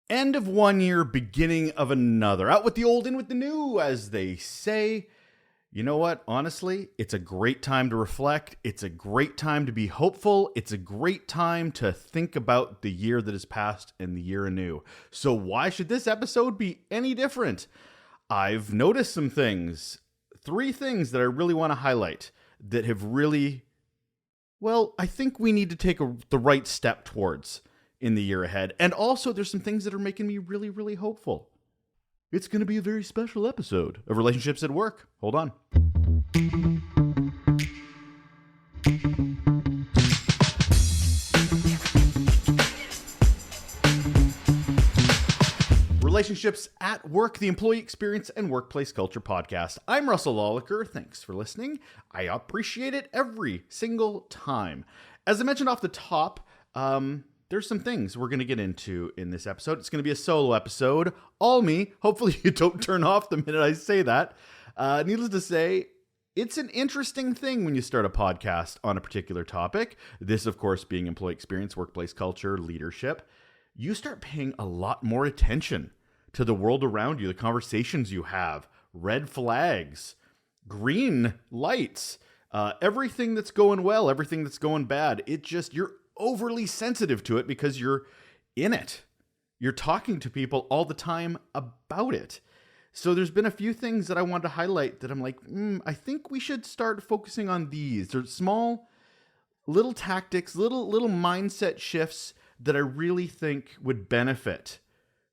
End of one year, beginning of another. Out with the old, in with the new, as they say. You know what? Honestly, it's a great time to reflect. It's a great time to be hopeful. It's a great time to think about the year that has passed and the year anew. So why should this episode be any different? I've noticed some things. 3 things that I really want to highlight that have really, well, I think we need to take the right step towards in the year ahead. And also, there's some things that are making me really, really hopeful. It's going to be a very special episode of Relationships at Work. Hold on. Relationships at Work, the Employee Experience and Workplace Culture Podcast. I'm Russel Lolacher. Thanks for listening. I appreciate it every single time. As I mentioned off the top, there's some things we're going to get into in this episode. It's going to be a solo episode, all me. Hopefully you don't turn off the minute I say that. Needless to say, it's an interesting thing when you start a podcast on a particular topic. This, of course, being employee experience, workplace culture, leadership. You start paying a lot more attention to the world around you, the conversations you have, red flags, green lights, everything that's going well, everything that's going bad. You're overly sensitive to it because you're in it. You're talking to people all the time about it. So there's been a few things that I wanted to highlight that I'm like, I think we should start focusing on these. They're small, little tactics, little mindset shifts that I really think would benefit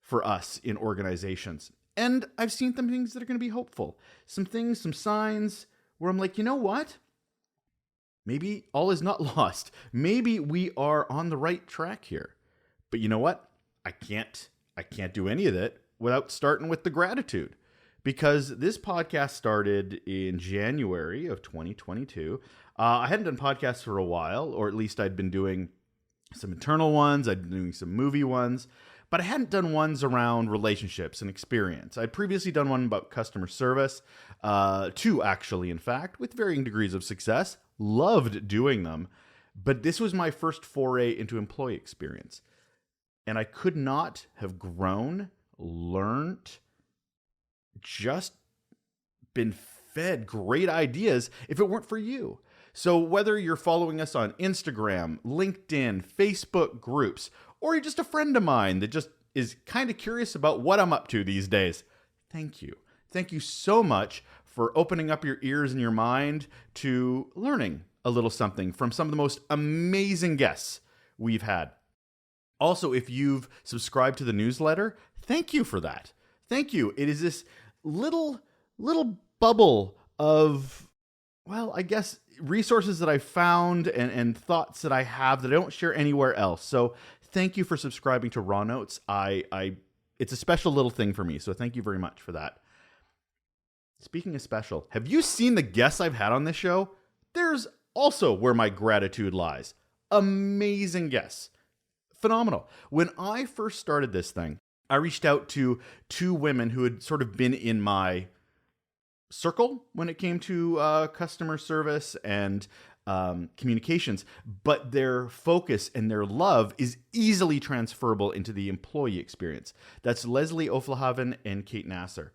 for us in organizations. And I've seen some things that are going to be hopeful. Some things, some signs where I'm like, you know what? Maybe all is not lost. Maybe we are on the right track here. But you know what? I can't do any of it without starting with the gratitude. Because this podcast started in January of 2022. I hadn't done podcasts for a while, or at least I'd been doing some internal ones. I'd been doing some movie ones. But I hadn't done ones around relationships and experience. I'd previously done one about customer service. 2 actually, in fact, with varying degrees of success. Loved doing them, but this was my first foray into employee experience. And I could not have grown, learned, just been fed great ideas if it weren't for you. So whether you're following us on Instagram, LinkedIn, Facebook groups, or you're just a friend of mine that just is kind of curious about what I'm up to these days, thank you. Thank you so much for opening up your ears and your mind to learning a little something from some of the most amazing guests we've had. Also, if you've subscribed to the newsletter, thank you for that. Thank you. It is this little bubble of, well, I guess resources that I found and thoughts that I have that I don't share anywhere else. So thank you for subscribing to Raw Notes. It's a special little thing for me. So thank you very much for that. Speaking of special, have you seen the guests I've had on this show? There's also where my gratitude lies. Amazing guests. Phenomenal. When I first started this thing, I reached out to 2 women who had sort of been in my circle when it came to customer service and communications, but their focus and their love is easily transferable into the employee experience. That's Leslie O'Flahavan and Kate Nasser.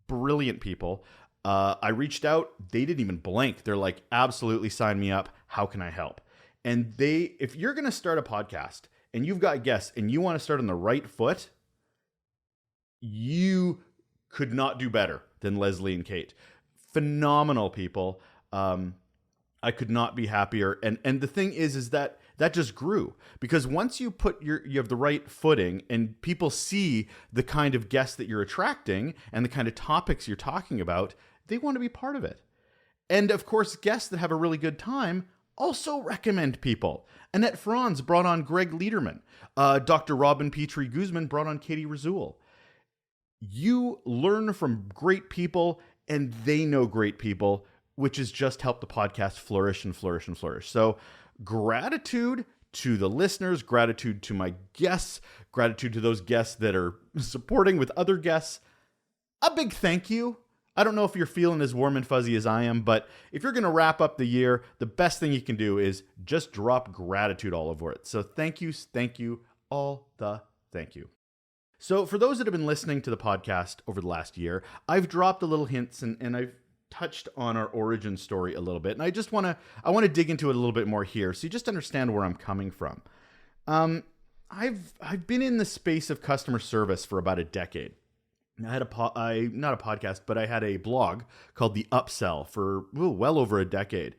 Brilliant people. I reached out. They didn't even blink. They're like, absolutely sign me up. How can I help? And if you're going to start a podcast and you've got guests and you want to start on the right foot, you could not do better than Leslie and Kate. Phenomenal people. I could not be happier. And the thing is that just grew because once you you have the right footing and people see the kind of guests that you're attracting and the kind of topics you're talking about, they want to be part of it. And of course, guests that have a really good time also recommend people. Annette Franz brought on Greg Lederman. Dr. Robin Petrie Guzman brought on Katie Razul. You learn from great people and they know great people, which has just helped the podcast flourish and flourish and flourish. So gratitude to the listeners, gratitude to my guests, gratitude to those guests that are supporting with other guests. A big thank you. I don't know if you're feeling as warm and fuzzy as I am, but if you're going to wrap up the year, the best thing you can do is just drop gratitude all over it. So thank you, all the thank you. So for those that have been listening to the podcast over the last year, I've dropped a little hints and I've touched on our origin story a little bit. And I want to dig into it a little bit more here so you just understand where I'm coming from. I've been in the space of customer service for about a decade. I had not a podcast, but I had a blog called The Upsell for well over a decade.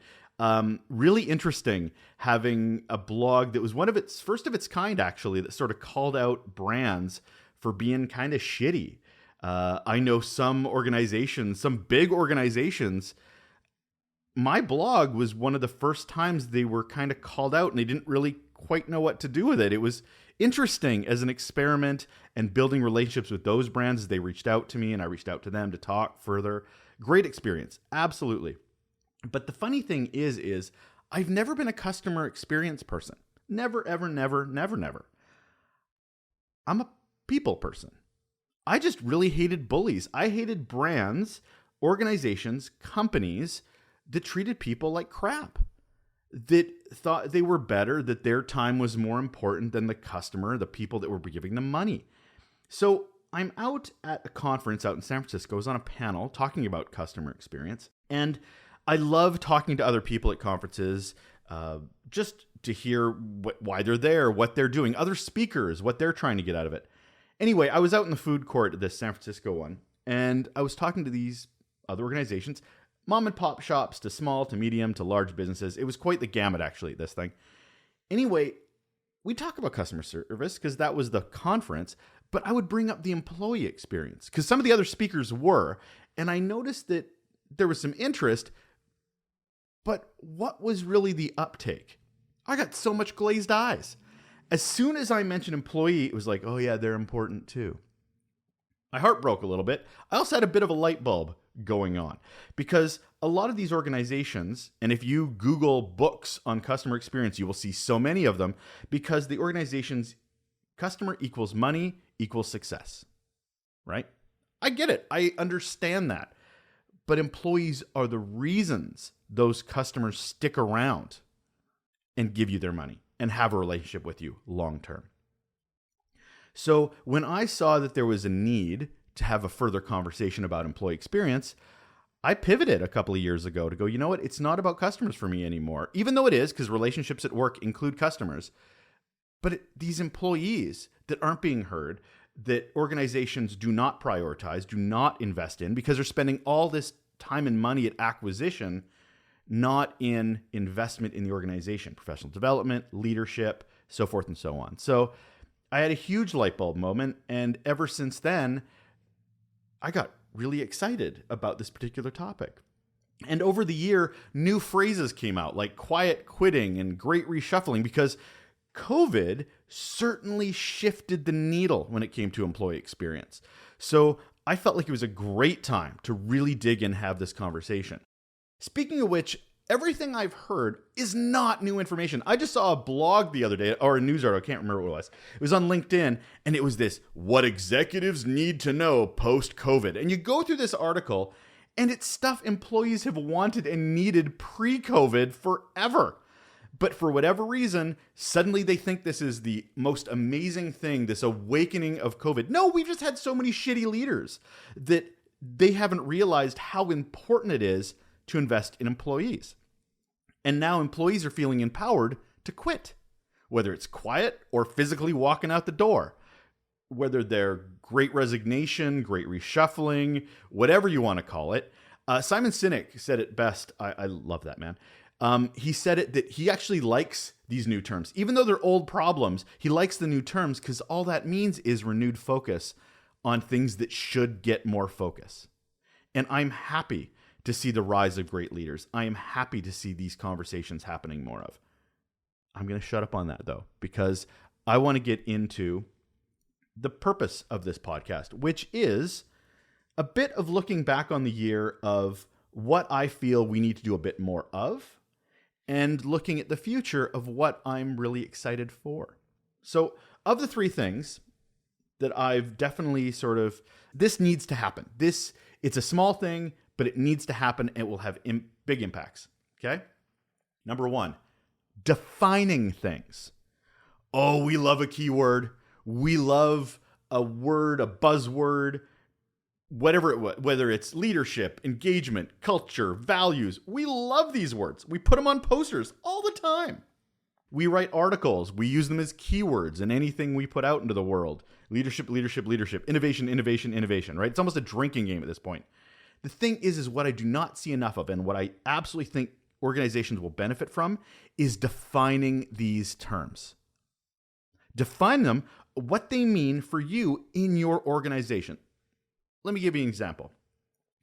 Really interesting having a blog that was one of its first of its kind, actually, that sort of called out brands for being kind of shitty. I know some organizations, some big organizations, my blog was one of the first times they were kind of called out and they didn't really quite know what to do with it. It was interesting as an experiment and building relationships with those brands as they reached out to me and I reached out to them to talk further. Great experience. Absolutely. But the funny thing is I've never been a customer experience person. Never, ever, never, never, never. I'm a people person. I just really hated bullies. I hated brands, organizations, companies that treated people like crap, that thought they were better, that their time was more important than the customer, the people that were giving them money. So I'm out at a conference out in San Francisco. I was on a panel talking about customer experience. And I love talking to other people at conferences, just to hear why they're there, what they're doing, other speakers, what they're trying to get out of it. Anyway, I was out in the food court at this San Francisco one, and I was talking to these other organizations, mom and pop shops to small to medium to large businesses. It was quite the gamut, actually, this thing. Anyway, we talk about customer service because that was the conference, but I would bring up the employee experience because some of the other speakers were, and I noticed that there was some interest, but what was really the uptake? I got so much glazed eyes. As soon as I mentioned employee, it was like, oh yeah, they're important too. My heart broke a little bit. I also had a bit of a light bulb going on because a lot of these organizations, and if you Google books on customer experience, you will see so many of them because the organization's customer equals money equals success, right? I get it. I understand that. But employees are the reasons those customers stick around and give you their money and have a relationship with you long term. So when I saw that there was a need to have a further conversation about employee experience, I pivoted a couple of years ago to go, you know what? It's not about customers for me anymore, even though it is, because relationships at work include customers. But these employees that aren't being heard, that organizations do not prioritize, do not invest in, because they're spending all this time and money at acquisition, not in investment in the organization, professional development, leadership, so forth and so on. So I had a huge light bulb moment. And ever since then, I got really excited about this particular topic. And over the year, new phrases came out like quiet quitting and great reshuffling because COVID certainly shifted the needle when it came to employee experience. So I felt like it was a great time to really dig in and have this conversation. Speaking of which, everything I've heard is not new information. I just saw a blog the other day, or a news article, I can't remember what it was. It was on LinkedIn, and it was this, what executives need to know post-COVID. And you go through this article, and it's stuff employees have wanted and needed pre-COVID forever. But for whatever reason, suddenly they think this is the most amazing thing, this awakening of COVID. No, we've just had so many shitty leaders that they haven't realized how important it is to invest in employees. And now employees are feeling empowered to quit, whether it's quiet or physically walking out the door, whether they're great resignation, great reshuffling, whatever you want to call it. Simon Sinek said it best. I love that man. He said it that he actually likes these new terms. Even though they're old problems, he likes the new terms because all that means is renewed focus on things that should get more focus. And I'm happy to see the rise of great leaders. I am happy to see these conversations happening more of. I'm going to shut up on that though, because I want to get into the purpose of this podcast, which is a bit of looking back on the year of what I feel we need to do a bit more of, and looking at the future of what I'm really excited for. So of the three things that I've definitely this needs to happen. It's a small thing, but it needs to happen. And it will have big impacts. Okay. Number one, defining things. Oh, we love a keyword. We love a word, a buzzword, whatever it was, whether it's leadership, engagement, culture, values. We love these words. We put them on posters all the time. We write articles. We use them as keywords in anything we put out into the world. Leadership, leadership, leadership, innovation, innovation, innovation, right? It's almost a drinking game at this point. The thing is what I do not see enough of, and what I absolutely think organizations will benefit from, is defining these terms. Define them, what they mean for you in your organization. Let me give you an example.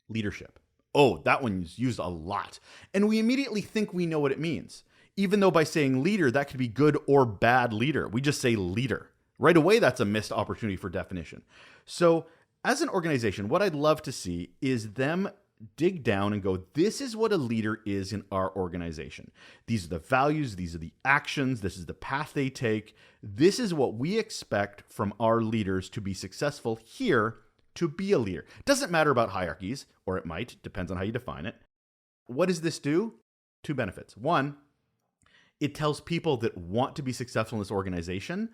Leadership. Oh, that one's used a lot. And we immediately think we know what it means. Even though by saying leader, that could be good or bad leader. We just say leader. Right away, that's a missed opportunity for definition. So as an organization, what I'd love to see is them dig down and go, this is what a leader is in our organization. These are the values, these are the actions, this is the path they take. This is what we expect from our leaders to be successful here to be a leader. Doesn't matter about hierarchies, or it might, depends on how you define it. What does this do? Two benefits. One, it tells people that want to be successful in this organization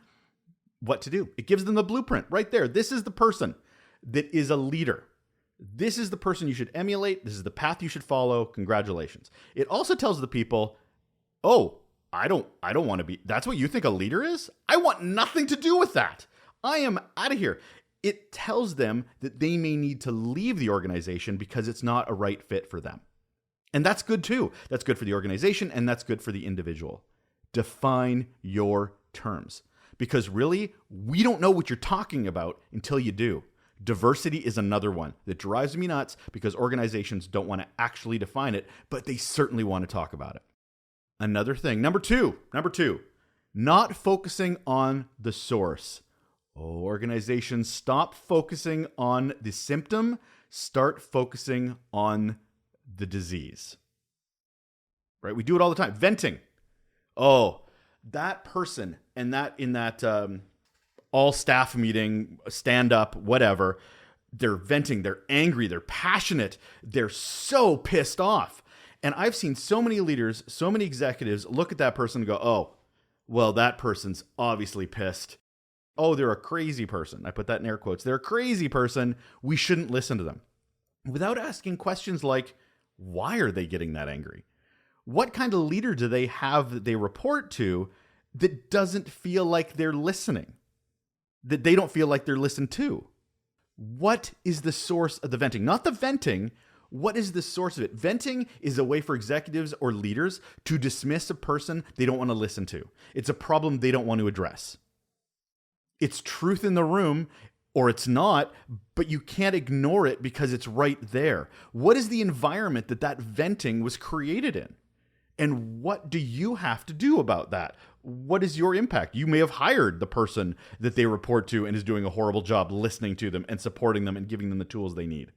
what to do. It gives them the blueprint right there. This is the person that is a leader. This is the person you should emulate. This is the path you should follow. Congratulations. It also tells the people, oh, I don't want to be, that's what you think a leader is? I want nothing to do with that. I am out of here. It tells them that they may need to leave the organization because it's not a right fit for them. And that's good too. That's good for the organization and that's good for the individual. Define your terms. Because really, we don't know what you're talking about until you do. Diversity is another one that drives me nuts because organizations don't want to actually define it, but they certainly want to talk about it. Another thing, number two, not focusing on the source. Oh, organizations, stop focusing on the symptom, start focusing on the disease. Right? We do it all the time. Venting. Oh, that person and that in that all staff meeting, stand up, whatever, they're venting, they're angry, they're passionate, they're so pissed off. And I've seen so many leaders, so many executives look at that person and go, oh, well, that person's obviously pissed. Oh, they're a crazy person. I put that in air quotes. They're a crazy person. We shouldn't listen to them. Without asking questions like, why are they getting that angry? What kind of leader do they have that they report to that doesn't feel like they're listening? That they don't feel like they're listened to? What is the source of the venting? Not the venting. What is the source of it? Venting is a way for executives or leaders to dismiss a person they don't want to listen to. It's a problem they don't want to address. It's truth in the room, or it's not, but you can't ignore it because it's right there. What is the environment that venting was created in? And what do you have to do about that? What is your impact? You may have hired the person that they report to and is doing a horrible job listening to them and supporting them and giving them the tools they need.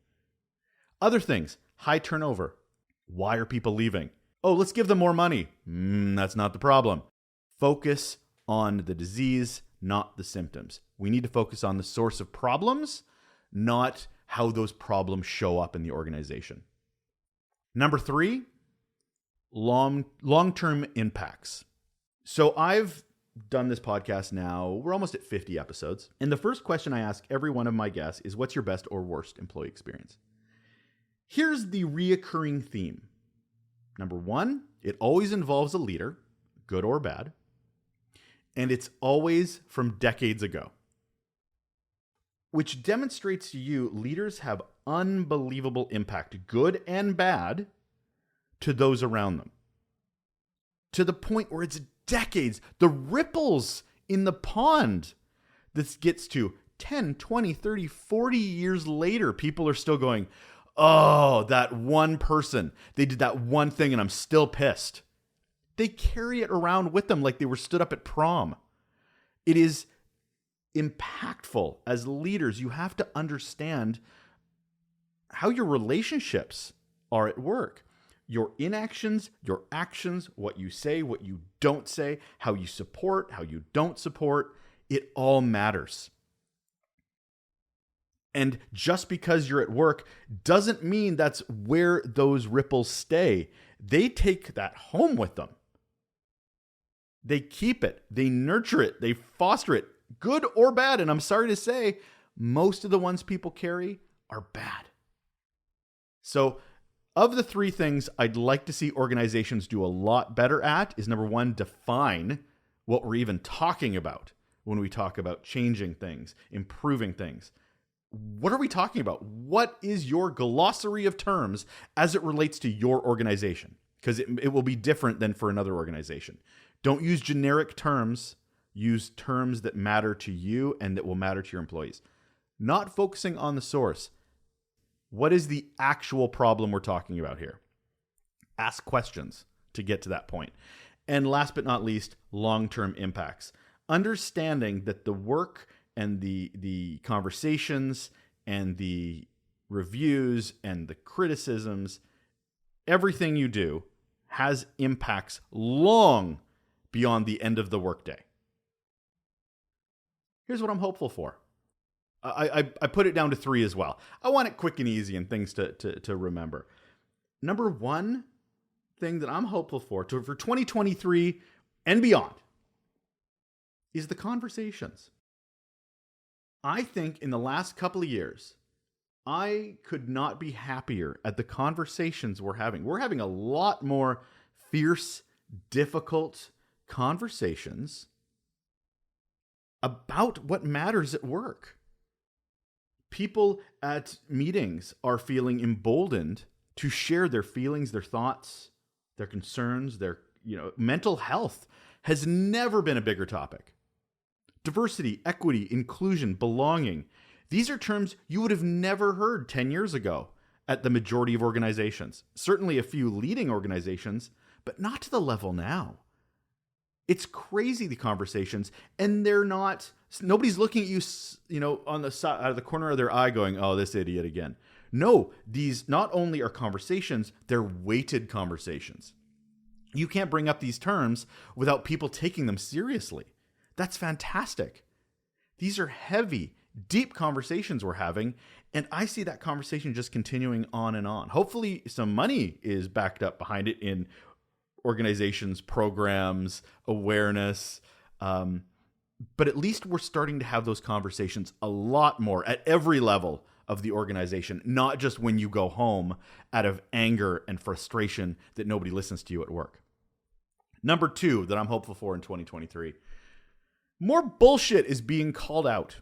Other things, high turnover. Why are people leaving? Oh, let's give them more money. That's not the problem. Focus on the disease, not the symptoms. We need to focus on the source of problems, not how those problems show up in the organization. Number 3, long-term impacts. So I've done this podcast now, we're almost at 50 episodes. And the first question I ask every one of my guests is, what's your best or worst employee experience? Here's the reoccurring theme. Number 1, it always involves a leader, good or bad. And it's always from decades ago. Which demonstrates to you leaders have unbelievable impact, good and bad, to those around them. To the point where it's decades, the ripples in the pond. This gets to 10, 20, 30, 40 years later, people are still going, oh, that one person, they did that one thing and I'm still pissed. They carry it around with them like they were stood up at prom. It is impactful. As leaders, you have to understand how your relationships are at work. Your inactions, your actions, what you say, what you don't say, how you support, how you don't support, it all matters. And just because you're at work doesn't mean that's where those ripples stay. They take that home with them. They keep it, they nurture it, they foster it. good or bad. And I'm sorry to say, most of the ones people carry are bad. So of the three things I'd like to see organizations do a lot better at is, number one, define what we're even talking about when we talk about changing things, improving things. What are we talking about? What is your glossary of terms as it relates to your organization? Because it will be different than for another organization. Don't use generic terms. Use terms that matter to you and that will matter to your employees. Not focusing on the source. What is the actual problem we're talking about here? Ask questions to get to that point. And last but not least, long-term impacts. Understanding that the work and the conversations and the reviews and the criticisms, everything you do has impacts long beyond the end of the workday. Here's what I'm hopeful for. I put it down to 3 as well. I want it quick and easy and things to remember. Number one thing that I'm hopeful for 2023 and beyond is the conversations. I think in the last couple of years, I could not be happier at the conversations we're having. We're having a lot more fierce, difficult conversations about what matters at work. People at meetings are feeling emboldened to share their feelings, their thoughts, their concerns, their mental health has never been a bigger topic. Diversity, equity, inclusion, belonging. These are terms you would have never heard 10 years ago at the majority of organizations. Certainly a few leading organizations, but not to the level now. It's crazy, the conversations, and nobody's looking at you, on the side, out of the corner of their eye going, oh, this idiot again. No, these not only are conversations, they're weighted conversations. You can't bring up these terms without people taking them seriously. That's fantastic. These are heavy, deep conversations we're having, and I see that conversation just continuing on and on. Hopefully some money is backed up behind it in organizations, programs, awareness, but at least we're starting to have those conversations a lot more at every level of the organization, not just when you go home out of anger and frustration that nobody listens to you at work. Number 2 that I'm hopeful for in 2023, more bullshit is being called out.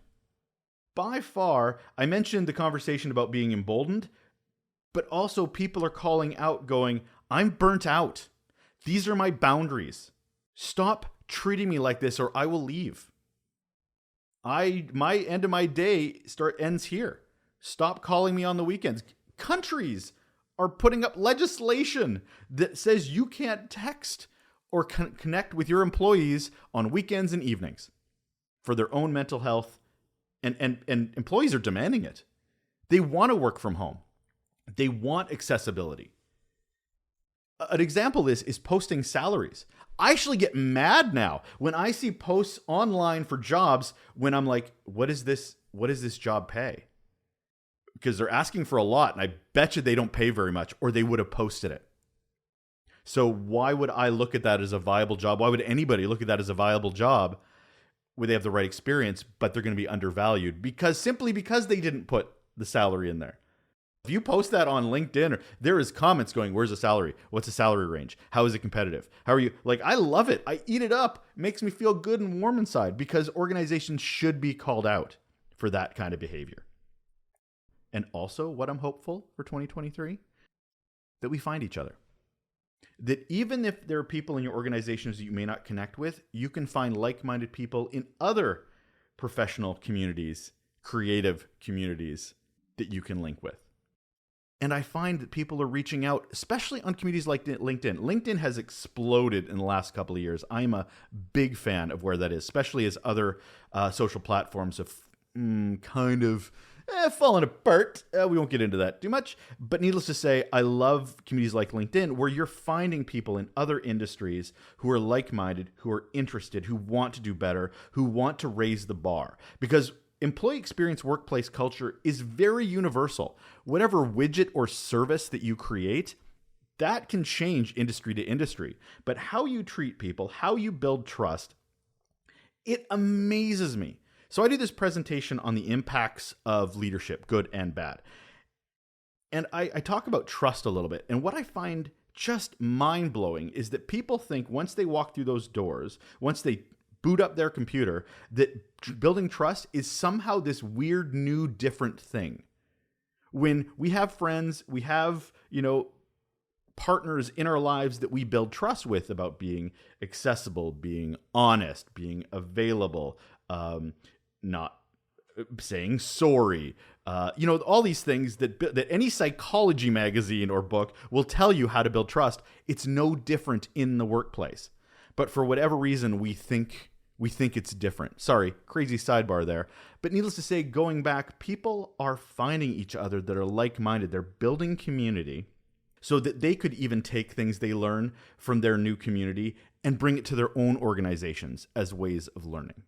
By far, I mentioned the conversation about being emboldened, but also people are calling out going, I'm burnt out. These are my boundaries. Stop treating me like this or I will leave. My end of my day ends here. Stop calling me on the weekends. Countries are putting up legislation that says you can't text or connect with your employees on weekends and evenings for their own mental health. And employees are demanding it. They want to work from home. They want accessibility. An example is posting salaries. I actually get mad now when I see posts online for jobs when I'm like, what does this job pay? Because they're asking for a lot, and I bet you they don't pay very much, or they would have posted it. So why would I look at that as a viable job? Why would anybody look at that as a viable job where they have the right experience, but they're going to be undervalued? Simply because they didn't put the salary in there. If you post that on LinkedIn, there is comments going, where's the salary? What's the salary range? How is it competitive? How are you? I love it. I eat it up. It makes me feel good and warm inside because organizations should be called out for that kind of behavior. And also what I'm hopeful for 2023, that we find each other. That even if there are people in your organizations that you may not connect with, you can find like-minded people in other professional communities, creative communities that you can link with. And I find that people are reaching out, especially on communities like LinkedIn. LinkedIn has exploded in the last couple of years. I'm a big fan of where that is, especially as other social platforms have kind of fallen apart. We won't get into that too much. But needless to say, I love communities like LinkedIn where you're finding people in other industries who are like-minded, who are interested, who want to do better, who want to raise the bar. Because employee experience workplace culture is very universal. Whatever widget or service that you create, that can change industry to industry. But how you treat people, how you build trust, it amazes me So I do this presentation on the impacts of leadership, good and bad. And I talk about trust a little bit. And what I find just mind-blowing is that people think once they walk through those doors, once they boot up their computer, that building trust is somehow this weird, new, different thing. When we have friends, we have, partners in our lives that we build trust with about being accessible, being honest, being available, not saying sorry, all these things that any psychology magazine or book will tell you how to build trust. It's no different in the workplace. But for whatever reason, we think it's different. Sorry, crazy sidebar there. But needless to say, going back, people are finding each other that are like-minded. They're building community so that they could even take things they learn from their new community and bring it to their own organizations as ways of learning.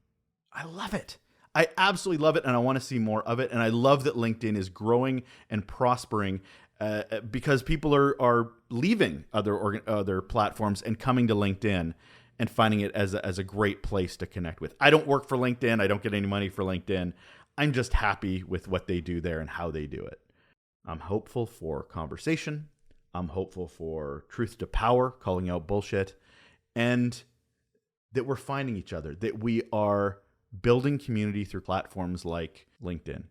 I love it. I absolutely love it, and I want to see more of it. And I love that LinkedIn is growing and prospering because people are leaving other platforms and coming to LinkedIn and finding it as a great place to connect with. I don't work for LinkedIn. I don't get any money for LinkedIn. I'm just happy with what they do there and how they do it. I'm hopeful for conversation. I'm hopeful for truth to power, calling out bullshit, and that we're finding each other, that we are building community through platforms like LinkedIn.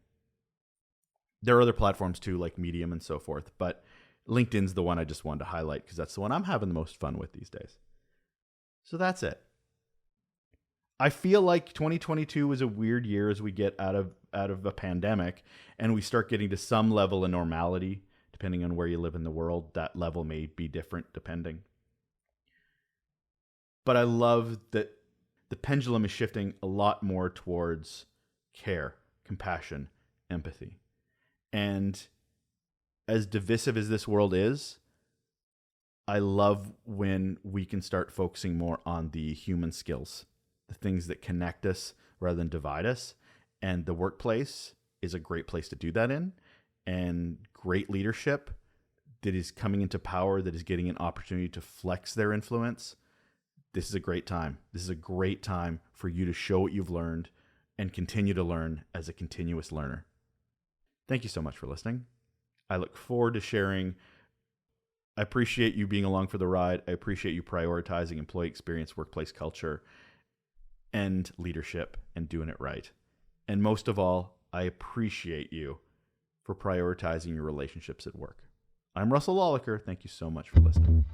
There are other platforms too, like Medium and so forth, but LinkedIn's the one I just wanted to highlight because that's the one I'm having the most fun with these days. So that's it. I feel like 2022 is a weird year as we get out of a pandemic and we start getting to some level of normality. Depending on where you live in the world, that level may be different depending. But I love that the pendulum is shifting a lot more towards care, compassion, empathy. And as divisive as this world is, I love when we can start focusing more on the human skills, the things that connect us rather than divide us. And the workplace is a great place to do that in. And great leadership that is coming into power, that is getting an opportunity to flex their influence. This is a great time. This is a great time for you to show what you've learned and continue to learn as a continuous learner. Thank you so much for listening. I look forward to sharing. I appreciate you being along for the ride. I appreciate you prioritizing employee experience, workplace culture, and leadership and doing it right. And most of all, I appreciate you for prioritizing your relationships at work. I'm Russel Lolacher. Thank you so much for listening.